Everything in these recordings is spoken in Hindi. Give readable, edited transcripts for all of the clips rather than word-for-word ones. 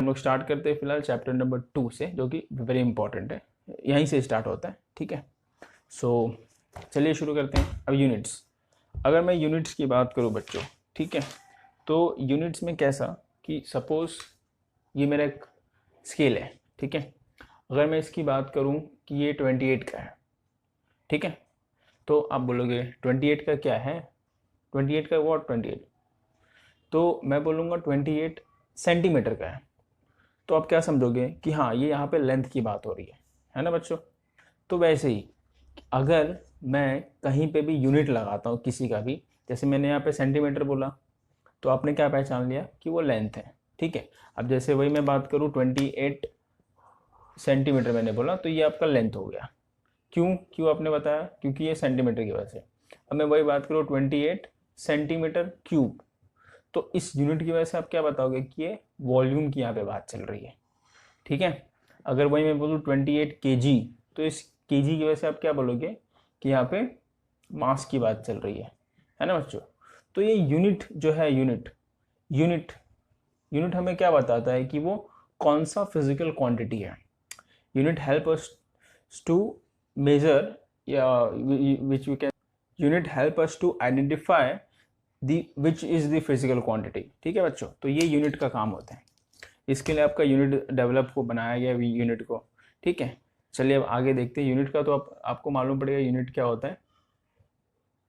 हम लोग स्टार्ट करते हैं फिलहाल चैप्टर नंबर 2 से, जो कि वेरी इंपॉर्टेंट है, यहीं से स्टार्ट होता है। ठीक है, सो चलिए शुरू करते हैं। अब यूनिट्स, अगर मैं यूनिट्स की बात करूं बच्चों, ठीक है, तो यूनिट्स में कैसा कि सपोज ये मेरा एक स्केल है, ठीक है, अगर मैं इसकी बात करूं कि ये 28 का है, ठीक है, तो आप बोलोगे 28 का क्या है, 28 का व्हाट 28, तो मैं बोलूँगा 28 सेंटीमीटर का है। तो आप क्या समझोगे कि हाँ ये यहाँ पे लेंथ की बात हो रही है ना बच्चों। तो वैसे ही अगर मैं कहीं पे भी यूनिट लगाता हूँ किसी का भी, जैसे मैंने यहाँ पे सेंटीमीटर बोला, तो आपने क्या पहचान लिया कि वो लेंथ है। ठीक है, अब जैसे वही मैं बात करूँ 28 सेंटीमीटर मैंने बोला, तो ये आपका लेंथ हो गया। क्यों क्यों आपने बताया, क्योंकि ये सेंटीमीटर की वजह से। अब मैं वही बात करूँ 28 सेंटीमीटर क्यूब, तो इस यूनिट की वजह से आप क्या बताओगे कि ये वॉल्यूम की यहाँ पे बात चल रही है। ठीक है, अगर वही मैं बोलूँ 28 केजी, तो इस केजी की वजह से आप क्या बोलोगे कि यहाँ पे मास की बात चल रही है ना बच्चों। तो ये यूनिट जो है, यूनिट यूनिट हमें क्या बताता है कि वो कौन सा फिजिकल क्वांटिटी है। Unit help us to measure या which we can, unit help us to identify the which is the physical quantity. ठीक है बच्चों, तो ये यूनिट का काम होता है, इसके लिए आपका यूनिट डेवलप को बनाया गया यूनिट को। ठीक है, चलिए अब आगे देखते हैं यूनिट का। तो आपको मालूम पड़ेगा यूनिट क्या होता है।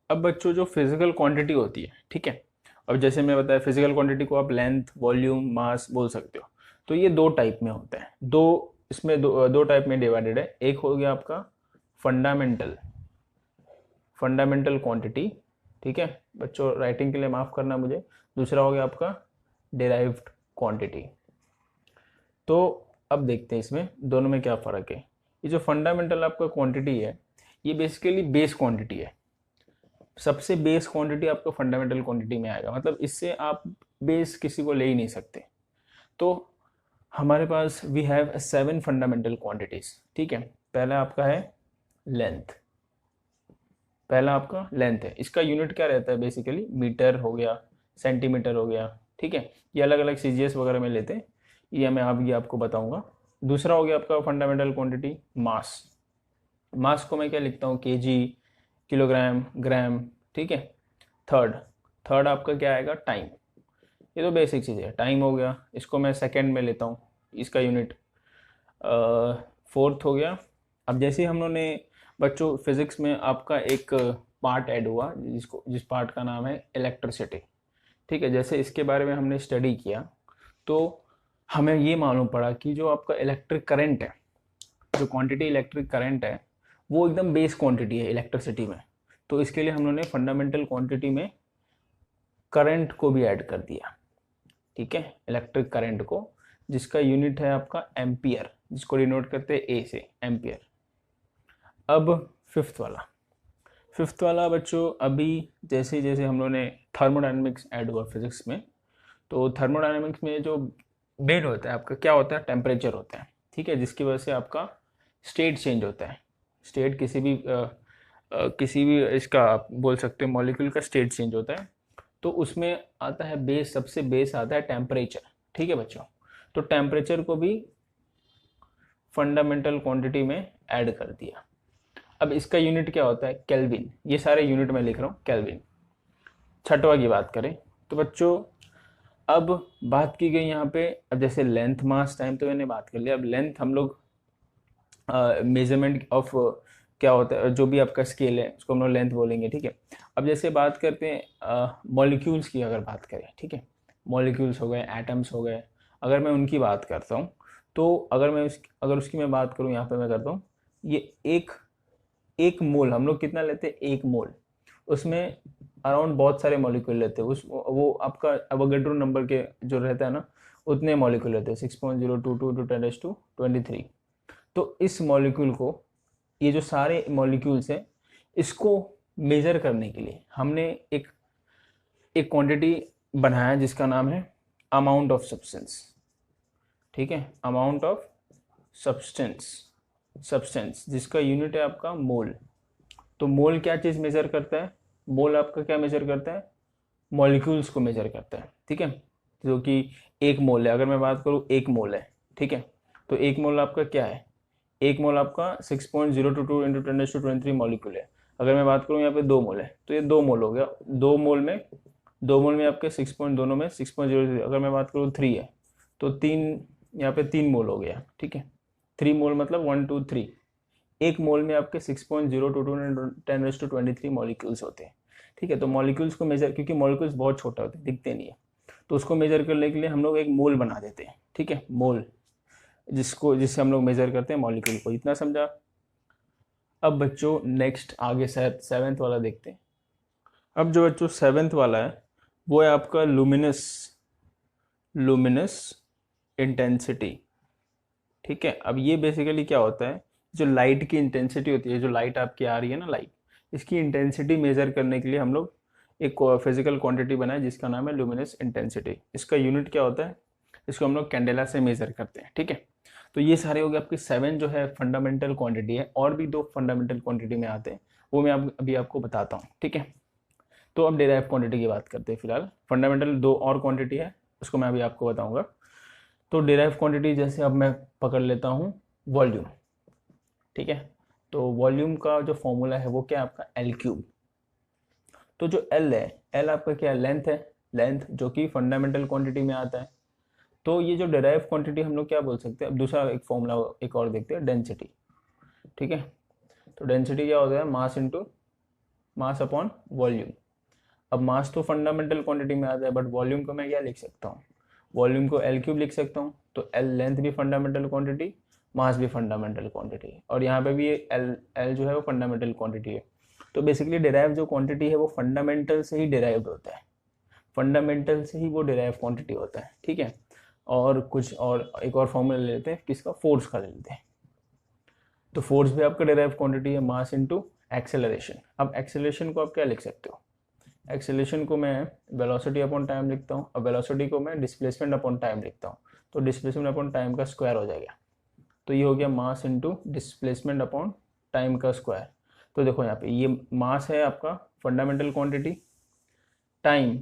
अब बच्चों जो फिजिकल क्वांटिटी होती है, ठीक है, अब जैसे मैं बताया फिजिकल क्वांटिटी को आप लेंथ, वॉल्यूम, मास बोल सकते हो। तो ये दो टाइप में होता है, इसमें दो टाइप में डिवाइडेड है। एक हो गया आपका फंडामेंटल फंडामेंटल क्वांटिटी, ठीक है बच्चों, राइटिंग के लिए माफ करना मुझे। दूसरा हो गया आपका डेराइव्ड क्वांटिटी। तो अब देखते हैं इसमें दोनों में क्या फ़र्क है। ये जो फंडामेंटल आपका क्वांटिटी है, ये बेसिकली बेस क्वांटिटी है। सबसे बेस क्वांटिटी आपका फंडामेंटल क्वांटिटी में आएगा, मतलब इससे आप बेस किसी को ले ही नहीं सकते। तो हमारे पास वी हैव 7 फंडामेंटल क्वांटिटीज। ठीक है, पहला आपका है लेंथ, पहला आपका लेंथ है। इसका यूनिट क्या रहता है, बेसिकली मीटर हो गया, सेंटीमीटर हो गया। ठीक है, ये अलग अलग सीजीएस वगैरह में लेते हैं, ये मैं ये आपको बताऊंगा। दूसरा हो गया आपका फंडामेंटल क्वांटिटी मास। मास को मैं क्या लिखता हूँ, केजी, किलोग्राम, ग्राम। ठीक है, थर्ड थर्ड आपका क्या आएगा, टाइम। ये तो बेसिक चीज़ है, टाइम हो गया, इसको मैं सेकेंड में लेता हूँ, इसका यूनिट। फोर्थ हो गया, अब जैसे हम लोगों ने बच्चों फिजिक्स में आपका एक पार्ट ऐड हुआ जिस पार्ट का नाम है इलेक्ट्रिसिटी। ठीक है, जैसे इसके बारे में हमने स्टडी किया, तो हमें ये मालूम पड़ा कि जो आपका इलेक्ट्रिक करंट है, जो क्वांटिटी इलेक्ट्रिक करंट है, वो एकदम बेस क्वांटिटी है इलेक्ट्रिसिटी में। तो इसके लिए हम लोगों ने फंडामेंटल क्वांटिटी में करंट को भी ऐड कर दिया। ठीक है, इलेक्ट्रिक करंट को, जिसका यूनिट है आपका एम्पियर, जिसको डिनोट करते हैं ए से, एम्पियर। अब फिफ्थ वाला बच्चों, अभी जैसे जैसे हम लोगों ने थर्मोडायनेमिक्स ऐड हुआ फिजिक्स में, तो थर्मोडायनेमिक्स में जो मेन होता है आपका क्या होता है, टेम्परेचर होता है। ठीक है, जिसकी वजह से आपका स्टेट चेंज होता है। स्टेट किसी भी इसका आप बोल सकते हो मॉलिक्यूल का स्टेट चेंज होता है। तो उसमें आता है बेस, सबसे बेस आता है टेम्परेचर। ठीक है बच्चों, तो टेम्परेचर को भी फंडामेंटल क्वांटिटी में ऐड कर दिया। अब इसका यूनिट क्या होता है, केल्विन। ये सारे यूनिट में लिख रहा हूँ, केल्विन। छठवा की बात करें तो बच्चों, अब बात की गई यहाँ पे, अब जैसे लेंथ, मास, टाइम तो मैंने बात कर लिया। अब लेंथ हम लोग मेजरमेंट ऑफ क्या होता है, जो भी आपका स्केल है उसको हम लोग लेंथ बोलेंगे। ठीक है, अब जैसे बात करते हैं मॉलिक्यूल्स की, अगर बात करें, ठीक है, मॉलिक्यूल्स हो गए, एटम्स हो गए, अगर मैं उनकी बात करता हूँ, तो अगर उसकी मैं बात करूँ, यहाँ पे मैं करता हूँ, ये एक मोल हम लोग कितना लेते हैं, एक मोल, उसमें अराउंड बहुत सारे मॉलिक्यूल लेते हैं। वो आपका अवोगाड्रो नंबर के जो रहता है ना, उतने मॉलिक्यूल लेते हैं, 6.022 टू 10⁻23। तो इस मॉलिक्यूल को, ये जो सारे मॉलिक्यूल्स हैं, इसको मेजर करने के लिए हमने एक क्वांटिटी बनाया जिसका नाम है अमाउंट ऑफ सब्सटेंस। ठीक है, अमाउंट ऑफ सब्सटेंस जिसका यूनिट है आपका मोल। तो मोल क्या चीज़ मेजर करता है, मोल आपका क्या मेजर करता है, मॉलिक्यूल्स को मेजर करता है। ठीक है, जो कि 1 मोल है। अगर मैं बात करूँ 1 मोल है, ठीक है, तो 1 मोल आपका क्या है, 1 मोल आपका 6.022 इंटू 10⁻23 मॉलिक्यूल है। अगर मैं बात करूँ यहाँ पे 2 मोल है तो ये 2 मोल हो गया। 2 मोल में आपके 6 पॉइंट दोनों में 6.03। अगर मैं बात करूँ 3 है तो 3, यहाँ पे 3 मोल हो गया, ठीक है। 3 मोल मतलब 1 2 3। 1 मोल में आपके 6.022 10⁻23 मॉलिक्यूल्स होते हैं, ठीक है। तो मॉलिक्यूल्स को मेजर, क्योंकि मॉलिक्यूल्स बहुत छोटा होते हैं, दिखते नहीं है, तो उसको मेजर करने के लिए हम लोग एक मोल बना देते हैं, ठीक है, मोल, जिससे हम लोग मेजर करते हैं मॉलिक्यूल को। इतना समझा। अब बच्चों नेक्स्ट आगे शायद 7th वाला देखते हैं। अब जो बच्चों 7th वाला है वो है आपका लुमिनस इंटेंसिटी, ठीक है। अब ये बेसिकली क्या होता है, जो लाइट की इंटेंसिटी होती है, जो लाइट आपकी आ रही है ना लाइट, इसकी इंटेंसिटी मेजर करने के लिए हम लोग एक फिजिकल क्वांटिटी बनाए जिसका नाम है लुमिनस इंटेंसिटी। इसका यूनिट क्या होता है, इसको हम लोग कैंडेला से मेजर करते हैं, ठीक है। तो ये सारे हो गए आपके 7 जो है फंडामेंटल क्वांटिटी है। और भी 2 फंडामेंटल क्वांटिटी में आते हैं, वो मैं अभी आपको बताता हूँ, ठीक है। तो अब डेराइव क्वांटिटी की बात करते हैं। फिलहाल फंडामेंटल 2 और क्वांटिटी है, उसको मैं अभी आपको बताऊंगा। तो डेराइव क्वांटिटी जैसे अब मैं पकड़ लेता हूँ वॉल्यूम, ठीक है। तो वॉल्यूम का जो फॉर्मूला है वो क्या है आपका L3। तो जो L है, L आपका क्या लेंथ है, लेंथ जो कि फंडामेंटल क्वांटिटी में आता है। तो ये जो डेराइव क्वांटिटी हम लोग क्या बोल सकते हैं, अब दूसरा एक फॉर्मूला एक और देखते हैं, डेंसिटी, ठीक है। तो डेंसिटी क्या होता है, mass into mass upon volume. अब मास तो फंडामेंटल क्वांटिटी में आता है, बट वॉल्यूम को मैं क्या लिख सकता हूँ, वॉल्यूम को L3 लिख सकता हूँ। तो L लेंथ भी फंडामेंटल क्वांटिटी, मास भी फंडामेंटल क्वांटिटी, और यहाँ पे भी L जो है वो फंडामेंटल क्वांटिटी है। तो बेसिकली डिराइव जो क्वांटिटी है वो फंडामेंटल से ही डिराइव्ड होता है, फंडामेंटल से ही वो डिराइव क्वांटिटी होता है, ठीक है। और कुछ और एक और फॉर्मूला ले लेते हैं, किसका, फोर्स का ले लेते हैं। तो फोर्स भी आपका डिराइव क्वांटिटी है, मास इंटू एक्सेलरेशन। अब एक्सेलरेशन को आप क्या लिख सकते हो, एक्सेलरेशन को मैं वेलोसिटी अपॉन टाइम लिखता हूँ, और वेलोसिटी को मैं डिस्प्लेसमेंट अपॉन टाइम लिखता हूँ। तो डिस्प्लेसमेंट अपॉन टाइम का स्क्वायर हो जाएगा। तो ये हो गया mass into displacement upon time का स्क्वायर। तो देखो यहाँ पे ये मास है आपका फंडामेंटल क्वांटिटी, टाइम,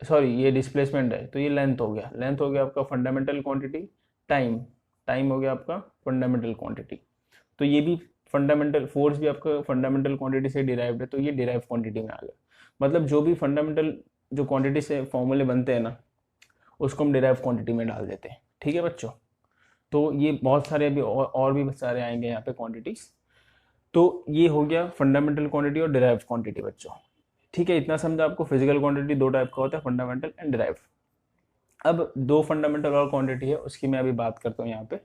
सॉरी ये डिस्प्लेसमेंट है, तो ये लेंथ हो गया, लेंथ हो गया आपका फंडामेंटल क्वांटिटी, टाइम, टाइम हो गया आपका फंडामेंटल क्वांटिटी। तो ये भी फंडामेंटल, फोर्स भी आपका फंडामेंटल क्वांटिटी से डिराइव्ड है, तो ये डिराइव क्वांटिटी में आ गया। मतलब जो भी फंडामेंटल जो क्वांटिटी से फॉर्मूले बनते हैं ना, उसको हम डिराइव क्वांटिटी में डाल देते हैं, ठीक है बच्चों। तो ये बहुत सारे अभी और भी सारे आएंगे यहाँ पे क्वांटिटीज। तो ये हो गया फंडामेंटल क्वांटिटी और डिराइव क्वांटिटी बच्चों, ठीक है। इतना समझा आपको। फिजिकल क्वांटिटी 2 टाइप का होता है, फंडामेंटल एंड डिराइव। अब 2 फंडामेंटल और क्वांटिटी है, उसकी मैं अभी बात करता हूँ यहाँ पे।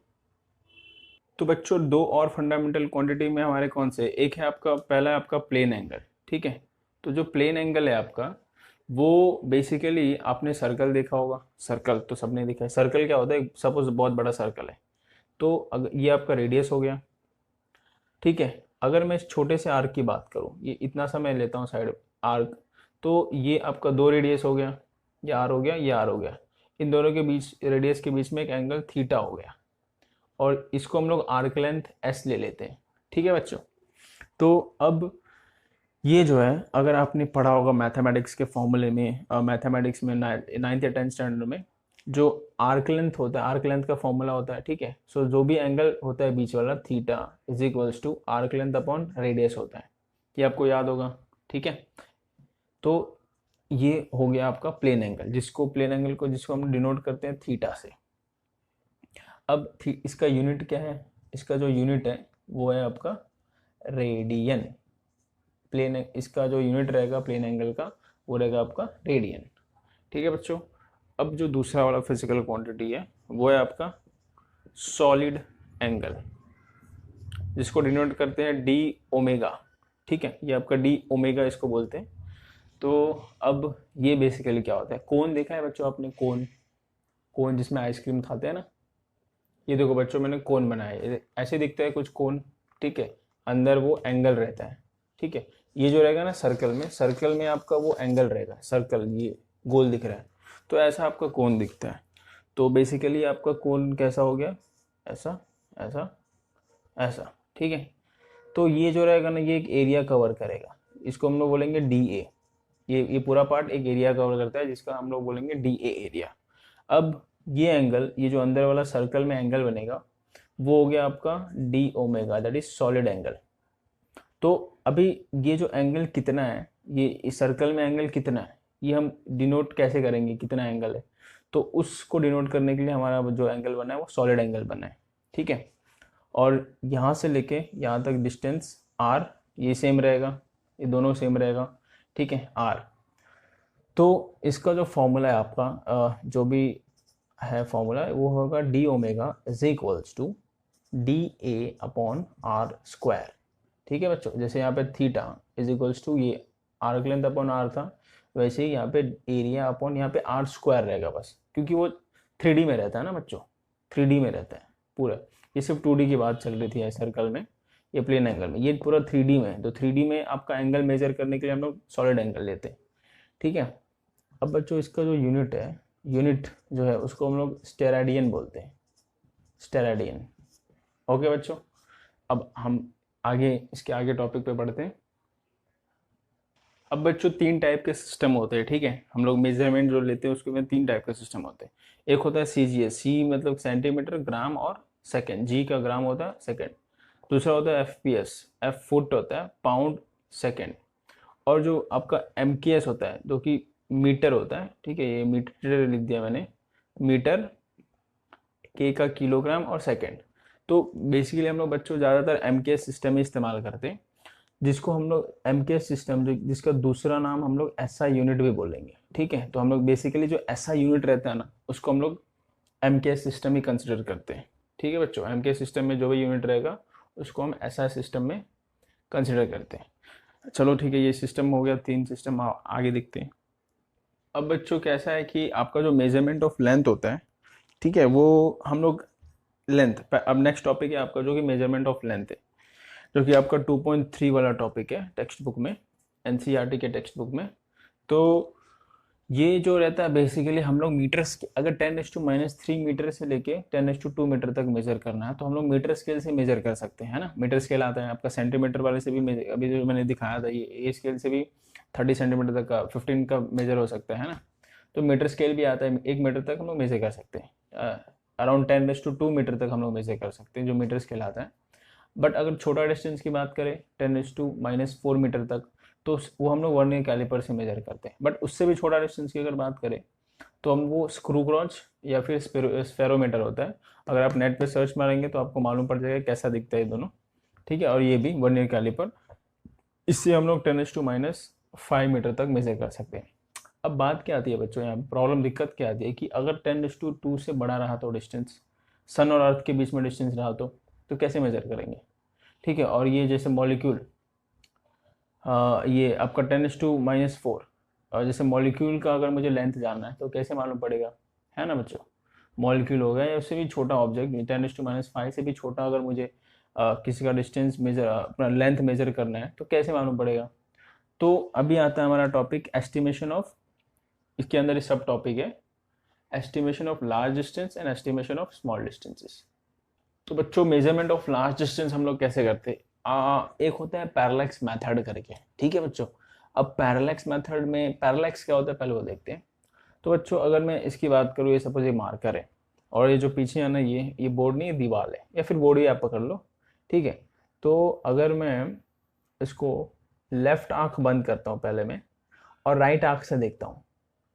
तो बच्चों 2 और फंडामेंटल क्वांटिटी में हमारे कौन से, एक है आपका, पहला है आपका प्लेन एंगल, ठीक है। तो जो प्लेन एंगल है आपका, वो बेसिकली आपने सर्कल देखा होगा, सर्कल तो सबने देखा है। सर्कल क्या होता है, सपोज बहुत बड़ा सर्कल है, तो अगर ये आपका रेडियस हो गया, ठीक है। अगर मैं इस छोटे से आर्क की बात करूँ, ये इतना सा मैं लेता हूँ साइड आर्क, तो ये आपका 2 रेडियस हो गया, ये आर हो गया, ये आर हो गया। इन दोनों के बीच, रेडियस के बीच में एक एंगल थीटा हो गया, और इसको हम लोग आर्क लेंथ एस ले लेते हैं, ठीक है बच्चों। तो अब ये जो है, अगर आपने पढ़ा होगा मैथमेटिक्स के फॉर्मूले में, मैथमेटिक्स में 9th या 10th स्टैंडर्ड में, जो आर्क लेंथ होता है, आर्क लेंथ का फॉर्मूला होता है, ठीक है। सो जो भी एंगल होता है बीच वाला, theta is equals to arc length upon radius होता है, ये आपको याद होगा, ठीक है। तो ये हो गया आपका प्लेन एंगल, जिसको हम डिनोट करते हैं थीटा से। अब इसका यूनिट क्या है, इसका जो यूनिट है वो है आपका रेडियन। इसका जो यूनिट रहेगा प्लेन एंगल का, वो रहेगा आपका रेडियन, ठीक है बच्चों। अब जो दूसरा वाला फिजिकल क्वांटिटी है वो है आपका सॉलिड एंगल, जिसको डिनोट करते हैं डी ओमेगा, ठीक है। ये आपका डी ओमेगा इसको बोलते हैं। तो अब ये बेसिकली क्या होता है, कोन देखा है बच्चों आपने, कोन, कोन जिसमें आइसक्रीम खाते हैं ना, ये देखो बच्चों मैंने कोन बनाया है, ऐसे दिखता है कुछ कोन, ठीक है। अंदर वो एंगल रहता है, ठीक है। ये जो रहेगा ना सर्कल में आपका वो एंगल रहेगा, सर्कल ये गोल दिख रहा है, तो ऐसा आपका कोन दिखता है। तो बेसिकली आपका कोन कैसा हो गया, ऐसा ऐसा ऐसा, ठीक है। तो ये जो रहेगा ना, ये एक एरिया कवर करेगा, इसको हम लोग बोलेंगे डी ए। ये पूरा पार्ट एक एरिया कवर करता है, जिसका हम लोग बोलेंगे डी ए एरिया। अब ये एंगल, ये जो अंदर वाला सर्कल में एंगल बनेगा वो हो गया आपका D omega, that is solid angle. तो अभी ये जो एंगल कितना है, ये इस सर्कल में एंगल कितना है, ये हम डिनोट कैसे करेंगे कितना एंगल है, तो उसको डिनोट करने के लिए हमारा जो एंगल बना है वो सॉलिड एंगल बना है, ठीक है। और यहाँ से लेके यहाँ तक डिस्टेंस आर, ये सेम रहेगा, ये दोनों सेम रहेगा, ठीक है, आर। तो इसका जो फॉर्मूला है आपका जो भी है फॉर्मूला, वो होगा D omega is equals to D A upon R square, ठीक है बच्चों। जैसे यहाँ पे थीटा इज इक्वल्स टू ये आर्क लेंथ अपॉन आर था, वैसे ही यहाँ पे एरिया अपॉन यहाँ पे आर स्क्वायर रहेगा बस, क्योंकि वो 3D में रहता है ना बच्चों, 3D में रहता है पूरा। ये सिर्फ 2D की बात चल रही थी सर्कल में, ये प्लेन एंगल में, ये पूरा 3D में है। तो 3D में आपका एंगल मेजर करने के लिए हम लोग सॉलिड एंगल लेते हैं, ठीक है। अब बच्चों इसका जो यूनिट है, यूनिट जो है उसको हम लोग स्टेराडियन बोलते हैं, स्टेराडियन। ओके बच्चों, अब हम आगे इसके आगे टॉपिक पे बढ़ते हैं। अब बच्चों 3 टाइप के सिस्टम होते हैं, ठीक है। हम लोग मेजरमेंट जो लेते हैं उसके में 3 टाइप के सिस्टम होते हैं। एक होता है CGS, सी मतलब सेंटीमीटर, ग्राम और सेकंड, जी का ग्राम होता है सेकंड। दूसरा होता है FPS, F फुट होता है, पाउंड सेकंड। और जो आपका MKS होता है जो कि मीटर होता है, ठीक है, ये मीटर लिख दिया मैंने, मीटर, K का किलोग्राम और सेकंड। तो बेसिकली हम लोग बच्चों ज़्यादातर MKS सिस्टम ही इस्तेमाल करते हैं, जिसको हम लोग MKS सिस्टम जो जिसका दूसरा नाम हम लोग SI यूनिट भी बोलेंगे, ठीक है। तो हम लोग बेसिकली जो SI यूनिट रहता है ना उसको हम लोग MKS सिस्टम ही कंसिडर करते हैं, ठीक है बच्चों। MKS सिस्टम में जो भी यूनिट रहेगा उसको हम SI सिस्टम में कंसिडर करते हैं। चलो ठीक है, ये सिस्टम हो गया, 3 सिस्टम। आगे देखते हैं। अब बच्चों कैसा है कि आपका जो मेजरमेंट ऑफ लेंथ होता है, ठीक है, वो हम लोग लेंथ, अब नेक्स्ट टॉपिक है आपका जो कि मेजरमेंट ऑफ लेंथ है, जो कि आपका 2.3 वाला टॉपिक है टेक्स्ट बुक में, NCERT के टेक्स्ट बुक में। तो ये जो रहता है बेसिकली हम लोग मीटर्स, अगर 10⁻³ मीटर से लेके 10⁻² मीटर तक मेजर करना है तो हम लोग मीटर स्केल से मेजर कर सकते हैं, है ना। मीटर स्केल आता है आपका सेंटीमीटर वाले से भी, अभी जो मैंने दिखाया था ये स्केल से भी 30 सेंटीमीटर तक का, 15 का मेजर हो सकता है ना। तो मीटर स्केल भी आता है, 1 मीटर तक हम लोग मेजर कर सकते हैं, अराउंड 10⁻² मीटर तक हम लोग मेजर कर सकते हैं जो मीटर स्केल आता है। बट अगर छोटा डिस्टेंस की बात करें 10⁻⁻4 मीटर तक, तो वो हम लोग वर्नियर कैलिपर से मेजर करते हैं। बट उससे भी छोटा डिस्टेंस की अगर बात करें तो हम वो स्क्रू क्रॉच या फिर स्फेरोमीटर होता है, अगर आप नेट पे सर्च मारेंगे तो आपको मालूम पड़ जाएगा कैसा दिखता है ये दोनों, ठीक है। और ये भी वर्नियर कैलिपर, इससे हम लोग 10⁻5 मीटर तक मेजर कर सकते हैं। अब बात क्या आती है बच्चों, यहाँ प्रॉब्लम, दिक्कत क्या आती है कि अगर 10⁻2 से बड़ा रहा तो डिस्टेंस, सन और अर्थ के बीच में डिस्टेंस रहा तो कैसे मेजर करेंगे, ठीक है। और ये जैसे मॉलिक्यूल, ये आपका 10⁻⁻4, और जैसे मॉलिक्यूल का अगर मुझे लेंथ जानना है तो कैसे मालूम पड़ेगा, है ना बच्चों। मॉलिक्यूल हो गया या उससे भी छोटा ऑब्जेक्ट 10⁻5 से भी छोटा, अगर मुझे किसी का डिस्टेंस मेजर, अपना लेंथ मेजर करना है तो कैसे मालूम पड़ेगा। तो अभी आता है हमारा टॉपिक एस्टिमेशन ऑफ, इसके अंदर इस सब टॉपिक है estimation of large distance and estimation of small distances. तो बच्चों मेजरमेंट ऑफ लार्ज डिस्टेंस हम लोग कैसे करते हैं, एक होता है पैरेलैक्स मेथड करके, ठीक है बच्चों। अब पैरेलैक्स मेथड में पैरेलैक्स क्या होता है पहले वो देखते हैं। तो बच्चों अगर मैं इसकी बात करूँ, ये सपोज ये मार्कर है और ये जो पीछे है ना, ये बोर्ड नहीं, ये दीवार है, या फिर बोर्ड ही आप पकड़ लो, ठीक है। तो अगर मैं इसको लेफ्ट आंख बंद करता हूँ पहले मैं, और राइट आंख से देखता हूँ,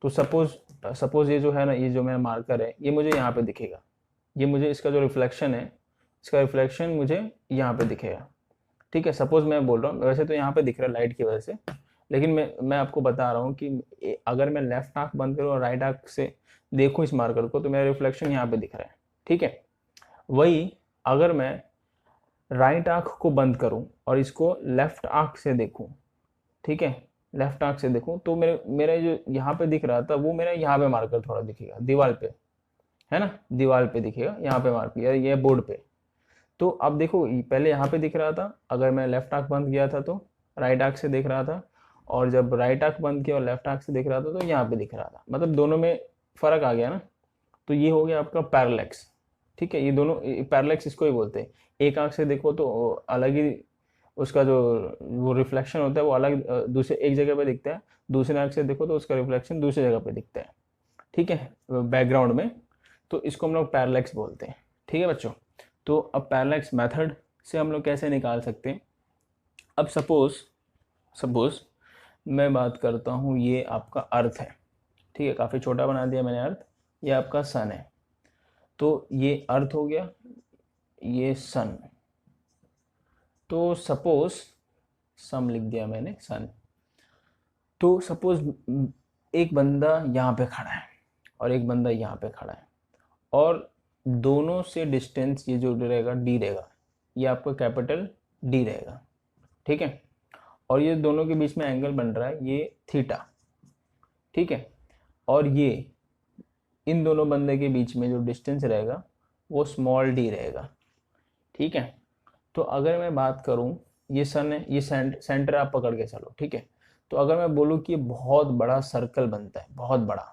तो सपोज ये जो है ना, ये जो मेरा मार्कर है ये मुझे यहाँ पे दिखेगा, ये मुझे इसका जो रिफ्लेक्शन है, इसका रिफ्लेक्शन मुझे यहाँ पे दिखेगा, ठीक है। सपोज मैं बोल रहा हूँ, वैसे तो यहाँ पे दिख रहा है लाइट की वजह से, लेकिन मैं आपको बता रहा हूँ कि अगर मैं लेफ्ट आंख बंद करूँ और राइट आंख से देखूँ इस मार्कर को तो मेरा रिफ्लेक्शन यहाँ पे दिख रहा है, ठीक है। वही अगर मैं राइट आंख को बंद करूँ और इसको लेफ्ट आंख से देखूँ, ठीक है, लेफ्ट आंख से देखूँ, तो मेरा जो यहाँ पे दिख रहा था वो मेरा यहाँ पे मार्कर थोड़ा दिखेगा दीवार पे, है ना, दीवार पे दिखेगा यहाँ पे मार्कर, या ये बोर्ड पे। तो अब देखो पहले यहाँ पे दिख रहा था, अगर मैं लेफ्ट आंख बंद किया था तो राइट आंख से दिख रहा था, और जब राइट आंख बंद किया और लेफ्ट आंख से दिख रहा था तो यहाँ पे दिख रहा था, मतलब दोनों में फर्क आ गया ना। तो ये हो गया आपका पैरेलैक्स, ठीक है। ये दोनों पैरेलैक्स इसको ही बोलते हैं। एक आंख से देखो तो अलग ही उसका जो वो रिफ्लेक्शन होता है वो अलग, दूसरे एक जगह पे दिखता है, दूसरे आंख से देखो तो उसका रिफ्लेक्शन दूसरी जगह पे दिखता है, ठीक है, बैकग्राउंड में, तो इसको हम लोग पैरेलैक्स बोलते हैं। ठीक है बच्चों, तो अब पैरेलैक्स मेथड से हम लोग कैसे निकाल सकते हैं। अब सपोज मैं बात करता हूँ, ये आपका अर्थ है, ठीक है, काफ़ी छोटा बना दिया मैंने अर्थ, ये आपका सन है, तो ये अर्थ हो गया, ये सन, तो सपोज सम लिख दिया मैंने सन। तो सपोज एक बंदा यहाँ पे खड़ा है और एक बंदा यहाँ पे खड़ा है, और दोनों से डिस्टेंस ये जो रहेगा डी रहेगा, ये आपका कैपिटल डी रहेगा, ठीक है, और ये दोनों के बीच में एंगल बन रहा है ये थीटा, ठीक है, और ये इन दोनों बंदे के बीच में जो डिस्टेंस रहेगा वो स्मॉल डी रहेगा, ठीक है। तो अगर मैं बात करूं, ये सन है, ये सेंटर आप पकड़ के चलो, ठीक है। तो अगर मैं बोलूं कि ये बहुत बड़ा सर्कल बनता है, बहुत बड़ा,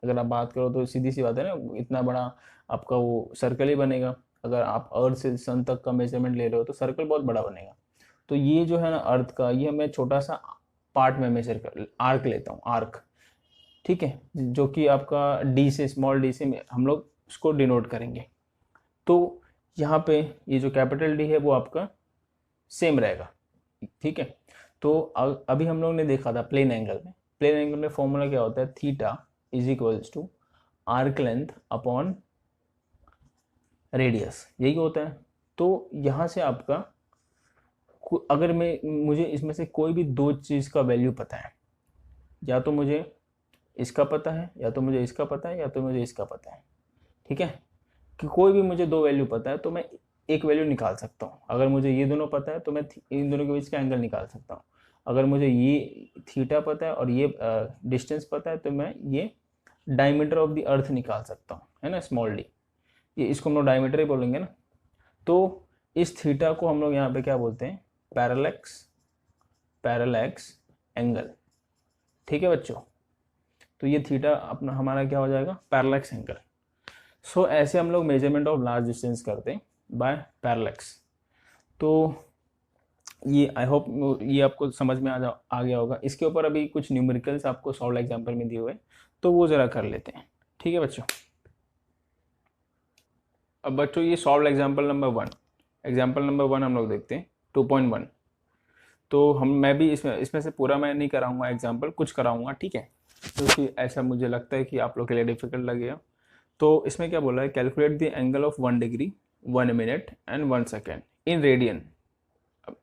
अगर आप बात करो तो सीधी सी बात है ना, इतना बड़ा आपका वो सर्कल ही बनेगा। अगर आप अर्थ से सन तक का मेजरमेंट ले रहे हो तो सर्कल बहुत बड़ा बनेगा। तो ये जो है ना अर्थ का, ये मैं छोटा सा पार्ट में मेजर कर आर्क लेता हूँ, आर्क, ठीक है, जो कि आपका डी से, स्मॉल डी से हम लोग उसको डिनोट करेंगे। तो यहाँ पे ये जो कैपिटल डी है वो आपका सेम रहेगा, ठीक है। तो अभी हम लोग ने देखा था प्लेन एंगल में, प्लेन एंगल में फॉर्मूला क्या होता है, theta is equals to arc length upon radius, यही होता है। तो यहाँ से आपका अगर मुझे इसमें से कोई भी दो चीज़ का वैल्यू पता है, या तो मुझे इसका पता है, या तो मुझे इसका पता है, या तो मुझे इसका पता है, ठीक है, कि कोई भी मुझे दो वैल्यू पता है तो मैं एक वैल्यू निकाल सकता हूँ। अगर मुझे ये दोनों पता है तो मैं इन दोनों के बीच का एंगल निकाल सकता हूँ। अगर मुझे ये थीटा पता है और ये डिस्टेंस पता है तो मैं ये डायमीटर ऑफ द अर्थ निकाल सकता हूँ, है ना, स्मॉल डी, ये इसको हम लोग डायमीटर ही बोलेंगे ना। तो इस थीटा को हम लोग यहाँ पे क्या बोलते हैं, पैरेलैक्स एंगल, ठीक है बच्चों। तो ये थीटा अपना हमारा क्या हो जाएगा, पैरेलैक्स एंगल। सो ऐसे हम लोग मेजरमेंट ऑफ लार्ज डिस्टेंस करते हैं बाय पैरेलैक्स। तो ये आई होप ये आपको समझ में आ गया होगा। इसके ऊपर अभी कुछ न्यूमेरिकल्स आपको सॉल्व एग्जाम्पल में दिए हुए, तो वो ज़रा कर लेते हैं, ठीक है बच्चों। अब बच्चों ये सॉल्व एग्जाम्पल नंबर 1 हम लोग देखते हैं 2.1। तो मैं भी इसमें से पूरा मैं नहीं कराऊंगा एग्जाम्पल, कुछ कराऊंगा, ठीक है, क्योंकि ऐसा मुझे लगता है कि आप लोग के लिए डिफिकल्ट लगेगा। तो इसमें क्या बोला है, calculate the angle of 1 degree 1 minute and 1 second in radian.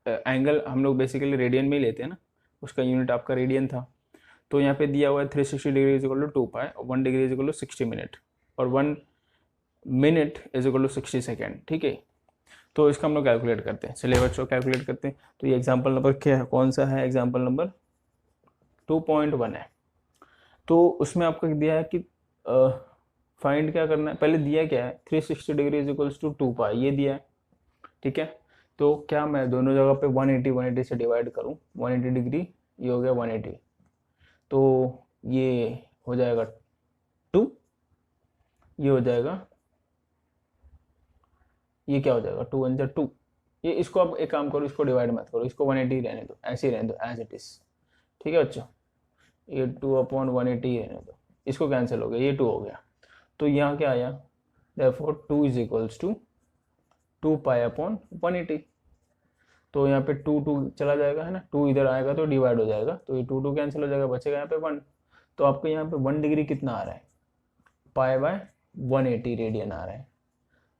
Angle हम लोग बेसिकली रेडियन में ही लेते हैं ना, उसका यूनिट आपका रेडियन था। तो यहाँ पे दिया हुआ है 360 degree is equal to 2 pi, 1 degree is equal to 60 minute, और 1 minute is equal to 60 second, ठीक है। तो इसका हम लोग कैलकुलेट करते हैं, चलिए बच्चों कैलकुलेट करते हैं। तो ये एग्जाम्पल नंबर क्या है, कौन सा है, एग्जाम्पल नंबर 2.1 है। तो उसमें आपको दिया है कि फाइंड क्या करना है, पहले दिया क्या है, 360 डिग्री इज इक्वल्स टू 2 पाई, ये दिया है, ठीक है। तो क्या मैं दोनों जगह पे 180 से डिवाइड करूं, 180 डिग्री, ये हो गया 180, तो ये हो जाएगा 2, ये हो जाएगा, ये क्या हो जाएगा 2 1 2, ये इसको अब एक काम करो, इसको डिवाइड मत करो, इसको 180 रहने दो, ऐसे ही रहने दो एज इट इज, ठीक है बच्चों। ये 2/180 रहने दो, इसको कैंसिल हो गया, ये 2 हो गया। तो यहाँ क्या आया, therefore 2 is equals to 2 pi upon 180। तो यहाँ पे 2 चला जाएगा, है ना, 2 इधर आएगा तो डिवाइड हो जाएगा, तो ये 2 कैंसिल हो जाएगा, बचेगा यहाँ पे 1। तो आपको यहाँ पे 1 डिग्री कितना आ रहा है, पाई बाय 180 रेडियन आ रहा है।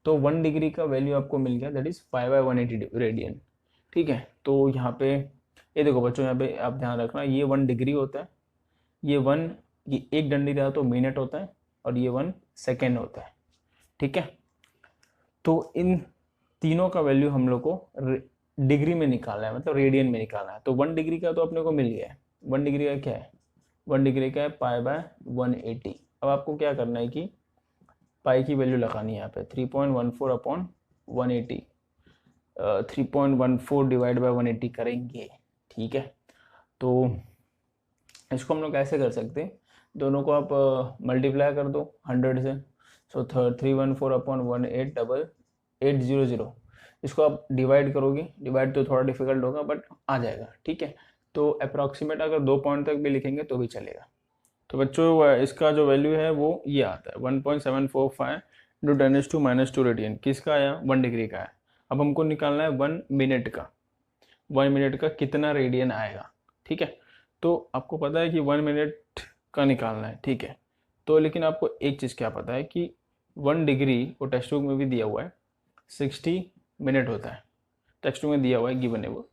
तो 1 डिग्री का वैल्यू आपको मिल गया, that is pi by 180 radian, ठीक है। तो यहाँ पे ये देखो बच्चों, यहाँ पे आप ध्यान रखना, ये 1 डिग्री होता है, ये एक डंडी रहा तो मिनट होता है, और ये 1 सेकेंड होता है, ठीक है। तो इन तीनों का वैल्यू हम लोग को डिग्री में निकालना है, मतलब रेडियन में निकालना है। तो 1 डिग्री का तो अपने को मिल गया है, 1 डिग्री का क्या है, 1 डिग्री का है पाई बाय 180। अब आपको क्या करना है कि पाई की वैल्यू लगानी है यहाँ पे 3.14 अपॉन 180, 3.14 डिवाइड बाय 180 करेंगे, ठीक है। तो इसको हम लोग कैसे कर सकते हैं, दोनों को आप मल्टीप्लाई कर दो 100 से, सो 314 अपॉन 18800, इसको आप डिवाइड करोगे, डिवाइड तो थोड़ा डिफिकल्ट होगा बट आ जाएगा, ठीक है। तो अप्रॉक्सीमेट अगर 2 पॉइंट तक भी लिखेंगे तो भी चलेगा। तो बच्चों इसका जो वैल्यू है वो ये आता है 1.745 इंटू 10⁻² रेडियन। किसका आया? 1 डिग्री का है। अब हमको निकालना है 1 मिनट का। 1 मिनट का कितना रेडियन आएगा, ठीक है। तो आपको पता है कि 1 मिनट का निकालना है, ठीक है। तो लेकिन आपको एक चीज़ क्या पता है कि 1 डिग्री वो टेक्स्ट बुक में भी दिया हुआ है 60 मिनट होता है, टेक्स्ट बुक में दिया हुआ है, गिवन है वो।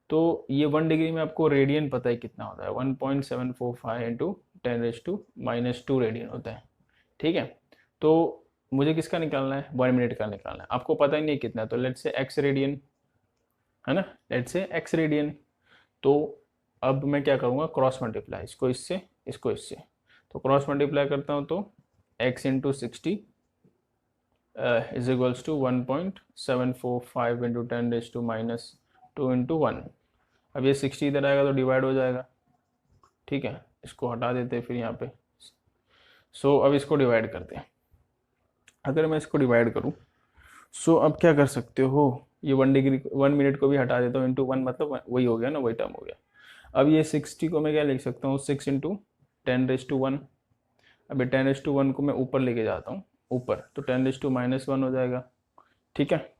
तो ये 1 डिग्री में आपको रेडियन पता है कितना होता है, 1.745 इंटू 10⁻² रेडियन होता है, ठीक है। तो मुझे किसका निकालना है? 1 मिनट का निकालना है। आपको पता ही नहीं कितना है, तो लेट्स से x रेडियन है ना, लेट्स से x रेडियन। तो अब मैं क्या करूँगा? क्रॉस मल्टीप्लाई, इसको इससे, इसको इससे। तो क्रॉस मल्टीप्लाई करता हूँ तो x into 60 is equals to 1.745 into 10⁻² into 1। अब ये 60 इधर आएगा तो डिवाइड हो जाएगा, ठीक है। इसको हटा देते हैं फिर यहाँ पे। सो अब इसको डिवाइड करते हैं। अगर मैं इसको डिवाइड करूँ, सो अब क्या कर सकते हो, ये 1 डिग्री 1 मिनट को भी हटा देता हूँ, इंटू 1 मतलब वही हो गया ना, वही टर्म हो गया। अब ये 60 को मैं क्या लिख सकता हूँ? 6 इंटू 10⁻1। अब 10⁻1 को मैं ऊपर लेके जाता हूँ ऊपर, तो 10⁻1 हो जाएगा, ठीक है।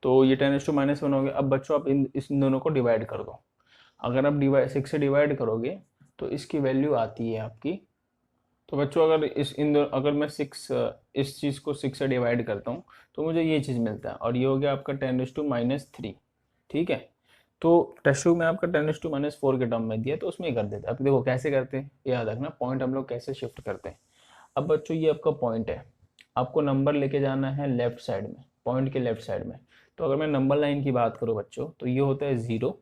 तो ये 10⁻1 हो गया। अब बच्चों आप इन दोनों को डिवाइड कर दो। अगर आप 6 से डिवाइड करोगे तो इसकी वैल्यू आती है आपकी। तो बच्चों अगर अगर मैं 6 इस चीज़ को 6 से डिवाइड करता हूँ तो मुझे ये चीज़ मिलता है, और ये हो गया आपका 10⁻3, ठीक है। तो टेक्स्ट बुक में आपका 10⁻4 के टर्म में दिया, तो उसमें ही कर देते हैं। अब देखो कैसे करते हैं, याद रखना पॉइंट हम लोग कैसे शिफ्ट करते हैं। अब बच्चों ये आपका पॉइंट है, आपको नंबर लेके जाना है लेफ्ट साइड में, पॉइंट के लेफ्ट साइड में। तो अगर मैं नंबर लाइन की बात करूँ बच्चों, तो ये होता है 0,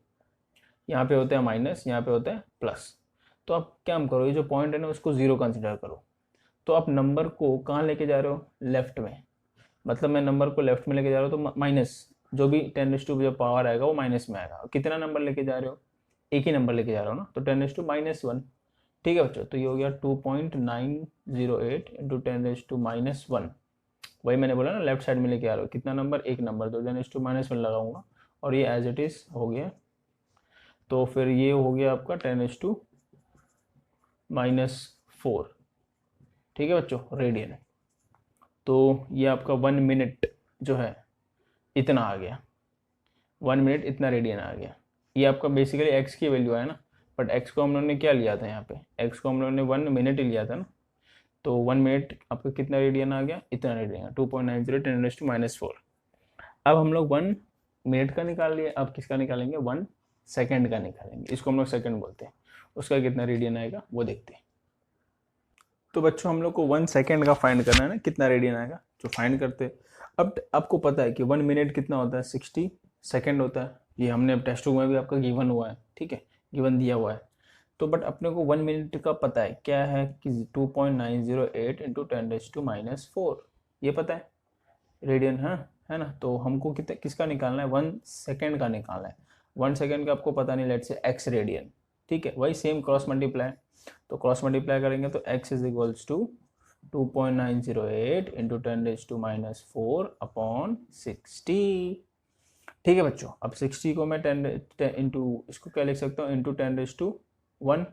यहाँ पे होता है माइनस, यहाँ पे होता है प्लस। तो आप क्या करो, ये जो पॉइंट है ना उसको 0 कंसिडर करो। तो आप नंबर को कहाँ लेके जा रहे हो? लेफ्ट में। मतलब मैं नंबर को लेफ्ट में लेके जा रहा हूँ तो माइनस, जो भी 10⁻, जो पावर आएगा वो माइनस में आएगा। कितना नंबर लेके जा रहे हो? एक ही नंबर लेके जा रहे हो ना, तो 10⁻1, ठीक है बच्चों। तो ये हो गया 2.908 इंटू 10⁻1। वही मैंने बोला ना, लेफ्ट साइड में लेके आ रहे हो, कितना नंबर? एक नंबर, तो 10⁻1 लगाऊंगा और ये एज इट इज हो गया। तो फिर ये हो गया आपका 10⁻4, ठीक है बच्चों, रेडियन। तो ये आपका 1 मिनट जो है इतना आ गया, 1 मिनट इतना रेडियन आ गया। ये आपका बेसिकली x की वैल्यू है ना, बट x को हम लोगों ने क्या लिया था? यहाँ पे x को हम लोगों ने 1 मिनट ही लिया था ना। तो 1 मिनट आपका कितना रेडियन आ गया? इतना रेडियन, 2.90 10⁻⁻4। अब हम लोग 1 मिनट का निकाल लिए, अब किसका निकालेंगे? 1 सेकेंड का निकालेंगे। इसको हम लोग सेकेंड बोलते हैं। उसका कितना रेडियन आएगा वो देखते हैं। तो बच्चों हम लोग को 1 सेकेंड का फाइंड करना है ना, कितना रेडियन आएगा, जो फाइंड करते हैं। अब आपको पता है कि 1 मिनट कितना होता है? 60 सेकेंड होता है। ये हमने अब टेस्ट बुक में भी आपका गिवन हुआ है, ठीक है, गिवन दिया हुआ है। तो बट अपने को 1 मिनट का पता है क्या है कि 2.908 इंटू 10⁻⁻4, ये पता है रेडियन, है ना। तो हमको किसका निकालना है? 1 सेकेंड का निकालना है। 1 सेकेंड का आपको पता नहीं, लेट से x रेडियन, ठीक है। वही सेम क्रॉस मल्टीप्लाई, तो क्रॉस मल्टीप्लाई करेंगे तो x is equals to 2.908 into 10⁻4 upon 60, ठीक है बच्चों। अब 60 को मैं 10 इंटू, इसको क्या लिख सकता हूँ? इंटू 10⁻1,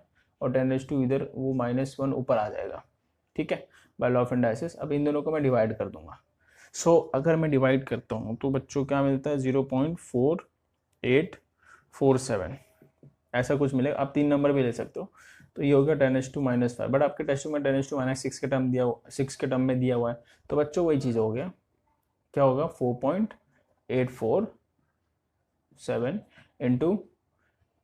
और 10⁻, इधर वो -1 ऊपर आ जाएगा, ठीक है, बाय लॉ ऑफ इंडाइसिस। अब इन दोनों को मैं डिवाइड कर दूंगा। सो अगर मैं डिवाइड करता हूँ तो बच्चों क्या मिलता है? 0.4847, ऐसा कुछ मिलेगा। आप 3 नंबर भी ले सकते हो। तो ये हो गया 10⁻⁻5, बट आपके टेस्ट में 10⁻6 के टर्म दिया, 6 के टर्म में दिया हुआ है। तो बच्चों वही चीज़ हो गया, क्या होगा? 4.847 इंटू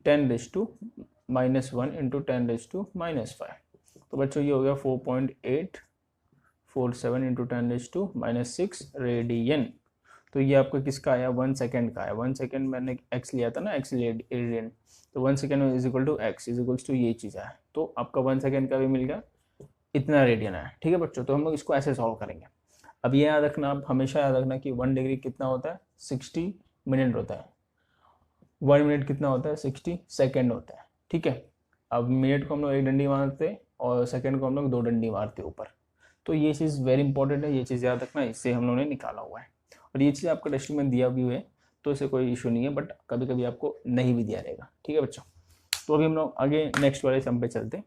10⁻1 इंटू 10⁻5। तो बच्चों ये हो गया 4.847 इंटू 10⁻6 रेडियन। तो ये आपका किसका आया? 1 सेकेंड का आया। 1 सेकेंड मैंने x लिया था ना, x रेडियन, तो 1 second is equal to x is equals to ये चीज़ है। तो आपका 1 सेकेंड का भी मिल गया, इतना रेडियन है, ठीक है बच्चों। तो हम लोग इसको ऐसे सॉल्व करेंगे। अब ये याद रखना, आप हमेशा याद रखना कि 1 डिग्री कितना होता है? 60 मिनट होता है। 1 मिनट कितना होता है? 60 सेकेंड होता है, ठीक है। अब मिनट को हम लोग 1 डंडी मारते और सेकेंड को हम लोग 2 डंडी मारते ऊपर। तो ये चीज़ वेरी इंपॉर्टेंट है, ये चीज़ याद रखना, इससे हम लोगों ने निकाला हुआ है। और ये चीज़ आपका टेस्ट में दिया भी है, तो इसे कोई इशू नहीं है, बट कभी कभी आपको नहीं भी दिया रहेगा, ठीक है बच्चों। तो अभी हम लोग आगे नेक्स्ट वाले सम पे चलते हैं।